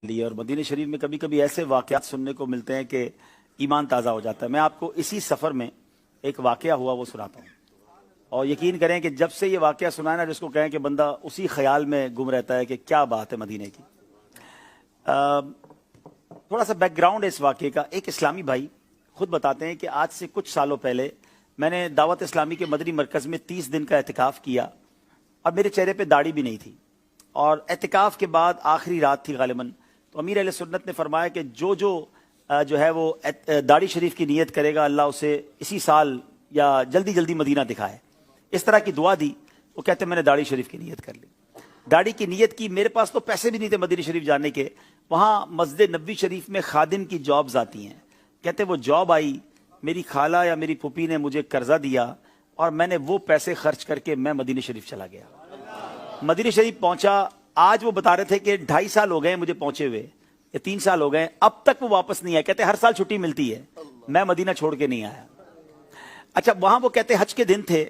लिए। और मदीने शरीफ में कभी कभी ऐसे वाक़यात सुनने को मिलते हैं कि ईमान ताज़ा हो जाता है। मैं आपको इसी सफ़र में एक वाक़या हुआ वो सुनाता हूँ, और यकीन करें कि जब से ये वाक़या सुना ना, जिसको कहें कि बंदा उसी ख्याल में गुम रहता है कि क्या बात है मदीने की। थोड़ा सा बैकग्राउंड है इस वाक़े का। एक इस्लामी भाई खुद बताते हैं कि आज से कुछ सालों पहले मैंने दावत इस्लामी के मदनी मरकज़ में 30 दिन का एहतिकाफ़ किया, और मेरे चेहरे पे दाढ़ी भी नहीं थी, और एहतिकाफ़ के बाद आखिरी रात थी गालिबन। तो अमीर अहले सुन्नत ने फरमाया कि जो है वो दाढ़ी शरीफ की नीयत करेगा, अल्लाह उसे इसी साल या जल्दी जल्दी मदीना दिखाए। इस तरह की दुआ दी। वो कहते मैंने दाढ़ी शरीफ की नीयत कर ली, दाढ़ी की नीयत की। मेरे पास तो पैसे भी नहीं थे मदीना शरीफ जाने के। वहाँ मस्जिद नबी शरीफ में खादिम की जॉब्स आती हैं। कहते वो जॉब आई, मेरी खाला या मेरी पुपी ने मुझे कर्जा दिया, और मैंने वो पैसे खर्च करके मैं मदीना शरीफ चला गया। मदीना शरीफ पहुंचा। आज वो बता रहे थे कि 2.5 साल हो गए मुझे पहुंचे हुए, या 3 साल हो गए, अब तक वो वापस नहीं आए। कहते हर साल छुट्टी मिलती है, मैं मदीना छोड़ के नहीं आया। अच्छा, वहां वो कहते हज के दिन थे,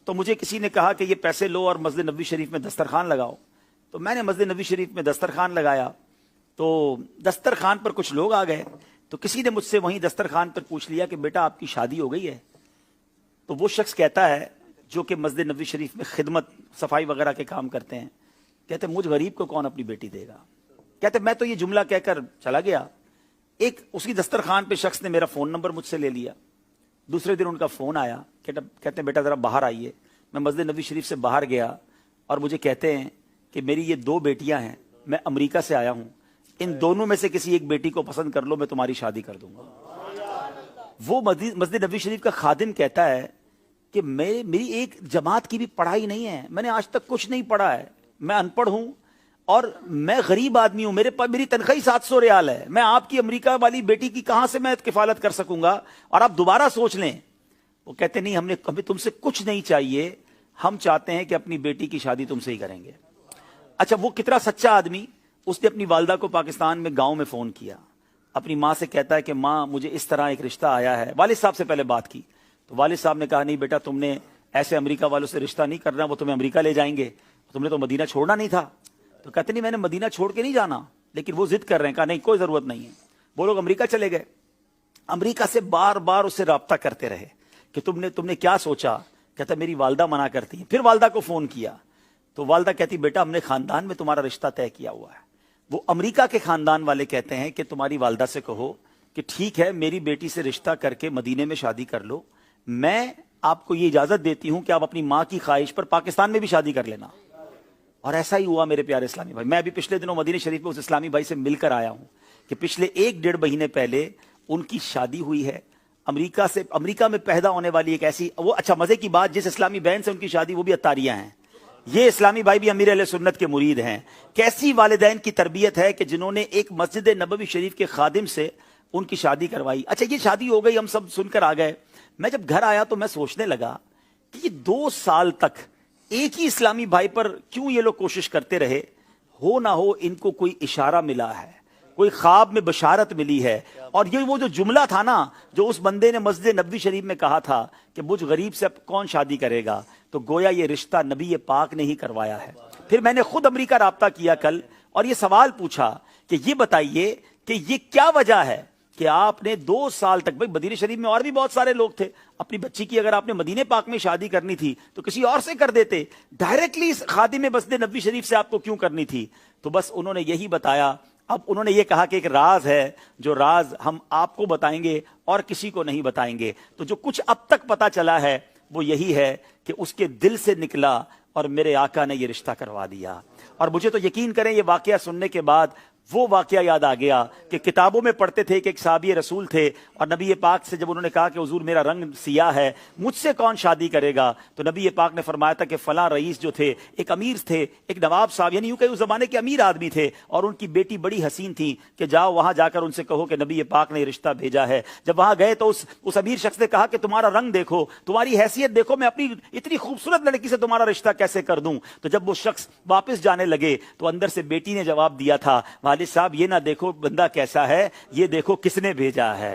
तो मुझे किसी ने कहा कि ये पैसे लो और मस्जिद नबी शरीफ में दस्तरखान लगाओ। तो मैंने मस्जिद नबी शरीफ में दस्तरखान लगाया। तो दस्तरखान पर कुछ लोग आ गए, तो किसी ने मुझसे वहीं दस्तरखान पर पूछ लिया कि बेटा आपकी शादी हो गई है? तो वो शख्स कहता है जो कि मस्जिद नबी शरीफ में खिदमत सफाई वगैरह के काम करते हैं, कहते मुझ गरीब को कौन अपनी बेटी देगा। कहते मैं तो ये जुमला कहकर चला गया। एक उसी दस्तरखान पे शख्स ने मेरा फोन नंबर मुझसे ले लिया। दूसरे दिन उनका फोन आया, कहते बेटा जरा बाहर आइए। मैं मस्जिद नबी शरीफ से बाहर गया, और मुझे कहते हैं कि मेरी ये 2 बेटियां हैं, मैं अमेरिका से आया हूं, इन दोनों में से किसी एक बेटी को पसंद कर लो, मैं तुम्हारी शादी कर दूंगा। वो मस्जिद नबी शरीफ का खादिम कहता है कि मेरी एक जमात की भी पढ़ाई नहीं है, मैंने आज तक कुछ नहीं पढ़ा है, मैं अनपढ़ हूं और मैं गरीब आदमी हूं, मेरी तनख्वाह 700 रियाल है, मैं आपकी अमेरिका वाली बेटी की कहां से मैं किफालत कर सकूंगा, और आप दोबारा सोच लें। वो कहते नहीं, हमें तुमसे कुछ नहीं चाहिए, हम चाहते हैं कि अपनी बेटी की शादी तुमसे ही करेंगे। अच्छा, वो कितना सच्चा आदमी। उसने अपनी वालदा को पाकिस्तान में गांव में फोन किया, अपनी माँ से कहता है कि माँ मुझे इस तरह एक रिश्ता आया है। वालिद साहब से पहले बात की, तो वालिद साहब ने कहा नहीं बेटा, तुमने ऐसे अमेरिका वालों से रिश्ता नहीं करना, वो तुम्हें अमेरिका ले जाएंगे, तुमने तो मदीना छोड़ना नहीं था। तो कहते नहीं, मैंने मदीना छोड़ के नहीं जाना, लेकिन वो जिद कर रहे हैं। कहा नहीं, कोई जरूरत नहीं है। वो लोग अमेरिका चले गए। अमेरिका से बार बार उससे राब्ता करते रहे कि तुमने क्या सोचा। कहता मेरी वालदा मना करती है। फिर वालदा को फोन किया, तो वालदा कहती बेटा हमने खानदान में तुम्हारा रिश्ता तय किया हुआ है। वो अमेरिका के खानदान वाले कहते हैं कि तुम्हारी वालदा से कहो कि ठीक है, मेरी बेटी से रिश्ता करके मदीने में शादी कर लो, मैं आपको ये इजाजत देती हूं कि आप अपनी माँ की ख्वाहिश पर पाकिस्तान में भी शादी कर लेना। और ऐसा ही हुआ मेरे प्यारे इस्लामी भाई। मैं अभी पिछले दिनों मदीने शरीफ में उस इस्लामी भाई से मिलकर आया हूं कि पिछले 1-1.5 महीने पहले उनकी शादी हुई है। अमेरिका में पैदा होने वाली एक ऐसी, वो अच्छा मजे की बात, जिस इस्लामी बहन से उनकी शादी वो भी अत्तारिया हैं। ये इस्लामी भाई भी अमीर अहले सुन्नत के मुरीद हैं। कैसी वालिदैन की तरबियत है कि जिन्होंने एक मस्जिद नबवी शरीफ के खादिम से उनकी शादी करवाई। अच्छा, ये शादी हो गई, हम सब सुनकर आ गए। मैं जब घर आया तो मैं सोचने लगा कि ये 2 साल तक एक ही इस्लामी भाई पर क्यों ये लोग कोशिश करते रहे। हो ना हो इनको कोई इशारा मिला है, कोई ख्वाब में बशारत मिली है, और ये वो जो जुमला था ना, जो उस बंदे ने मस्जिद नबवी शरीफ में कहा था कि मुझ गरीब से अब कौन शादी करेगा, तो गोया ये रिश्ता नबी पाक ने ही करवाया है। फिर मैंने खुद अमेरिका राब्ता किया कल, और ये सवाल पूछा कि ये बताइए कि ये क्या वजह है कि आपने 2 साल तक, भाई मदीने शरीफ में और भी बहुत सारे लोग थे, अपनी बच्ची की अगर आपने मदीने पाक में शादी करनी थी तो किसी और से कर देते, डायरेक्टली इस खादिम मस्जिद नबवी शरीफ से आपको क्यों करनी थी। तो बस उन्होंने यही बताया। अब उन्होंने ये कहा कि एक राज है, जो राज हम आपको बताएंगे और किसी को नहीं बताएंगे। तो जो कुछ अब तक पता चला है वो यही है कि उसके दिल से निकला और मेरे आका ने ये रिश्ता करवा दिया। और मुझे तो यकीन करें, ये वाकया सुनने के बाद वो वाकया याद आ गया कि किताबों में पढ़ते थे कि एक साहबी रसूल थे, और नबी पाक से जब उन्होंने कहा कि हुजूर मेरा रंग सियाह है, मुझसे कौन शादी करेगा, तो नबी पाक ने फरमाया था कि फला रईस जो थे, एक अमीर थे, एक नवाब साहब, यानी यूं कहीं उस जमाने के अमीर आदमी थे, और उनकी बेटी बड़ी हसीन थी, कि जाओ वहां जाकर उनसे कहो कि नबी पाक ने रिश्ता भेजा है। जब वहां गए तो उस अमीर शख्स ने कहा कि तुम्हारा रंग देखो, तुम्हारी हैसियत देखो, मैं अपनी इतनी खूबसूरत लड़की से तुम्हारा रिश्ता कैसे कर दूं। तो जब वो शख्स वापस जाने लगे तो अंदर से बेटी ने जवाब दिया था, वालिद साहब ये ना देखो बंदा कैसा है, ये देखो किसने भेजा है।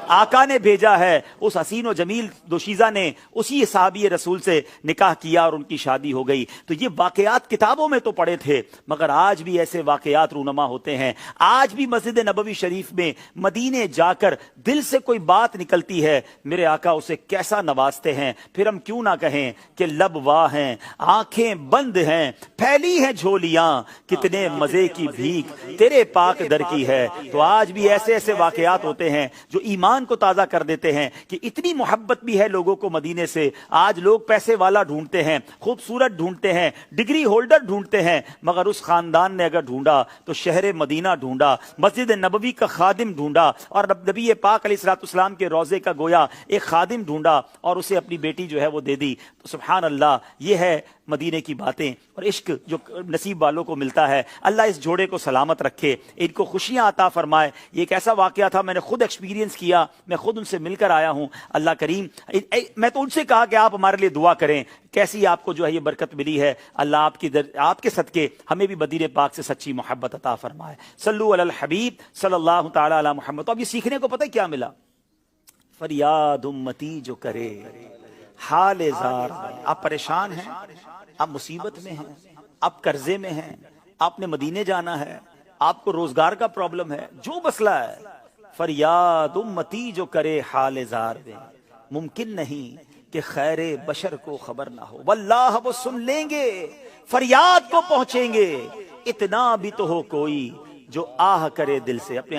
آقا نے بھیجا ہے, اس حسین و جمیل دوشیزہ نے اسی صحابی رسول سے نکاح کیا اور ان کی شادی ہو گئی. تو یہ واقعات کتابوں میں تو پڑھے تھے, مگر آج بھی ایسے واقعات رونما ہوتے ہیں. آج بھی مسجد نبوی شریف میں مدینے جا کر دل سے کوئی بات نکلتی ہے, میرے آقا اسے کیسا نوازتے ہیں. پھر ہم کیوں نہ کہیں کہ لب واہ ہیں, آنکھیں بند ہیں, پھیلی ہیں جھولیاں, کتنے مزے کی بھیک تیرے پاک در کی ہے. تو آج بھی ایسے ایسے واقعات ہوتے ہیں جو ایمان کو تازہ کر دیتے ہیں کہ اتنی محبت بھی ہے لوگوں کو مدینے سے. آج لوگ پیسے والا ڈھونڈتے ہیں, خوبصورت ڈھونڈتے ہیں, ڈگری ہولڈر ڈھونڈتے ہیں, مگر اس خاندان نے اگر ڈھونڈا تو شہر مدینہ ڈھونڈا, مسجد نبوی کا خادم ڈھونڈا, اور نبی پاک علیہ الصلوۃ والسلام کے روضے کا گویا ایک خادم ڈھونڈا اور اسے اپنی بیٹی جو ہے وہ دے دی. تو سبحان اللہ, یہ ہے مدینے کی باتیں اور عشق جو نصیب والوں کو ملتا ہے. اللہ اس جوڑے کو سلامت رکھے, ان کو خوشیاں عطا فرمائے. یہ ایک ایسا واقعہ تھا, میں نے خود ایکسپیرینس کیا, میں خود ان سے مل کر آیا ہوں. اللہ کریم, میں تو ان سے کہا کہ آپ ہمارے لیے دعا کریں, کیسی آپ کو جو ہے یہ برکت ملی ہے. اللہ آپ کے صدقے ہمیں بھی مدینے پاک سے سچی محبت عطا فرمائے. صلو علی الحبیب صلی اللہ تعالی علی محمد. تو اب یہ سیکھنے کو پتہ ہے کیا ملا؟ فریاد امتی جو کرے حال زار. آپ پریشان ہیں, آپ مصیبت میں ہیں, آپ قرضے میں ہیں, آپ نے مدینے جانا ہے, آپ کو روزگار کا پرابلم ہے, جو مسئلہ ہے, فریاد امتی جو کرے حال زار میں. ممکن نہیں کہ خیر بشر کو خبر نہ ہو, واللہ وہ سن لیں گے, فریاد کو پہنچیں گے. اتنا بھی تو ہو کوئی جو آہ کرے دل سے. اپنے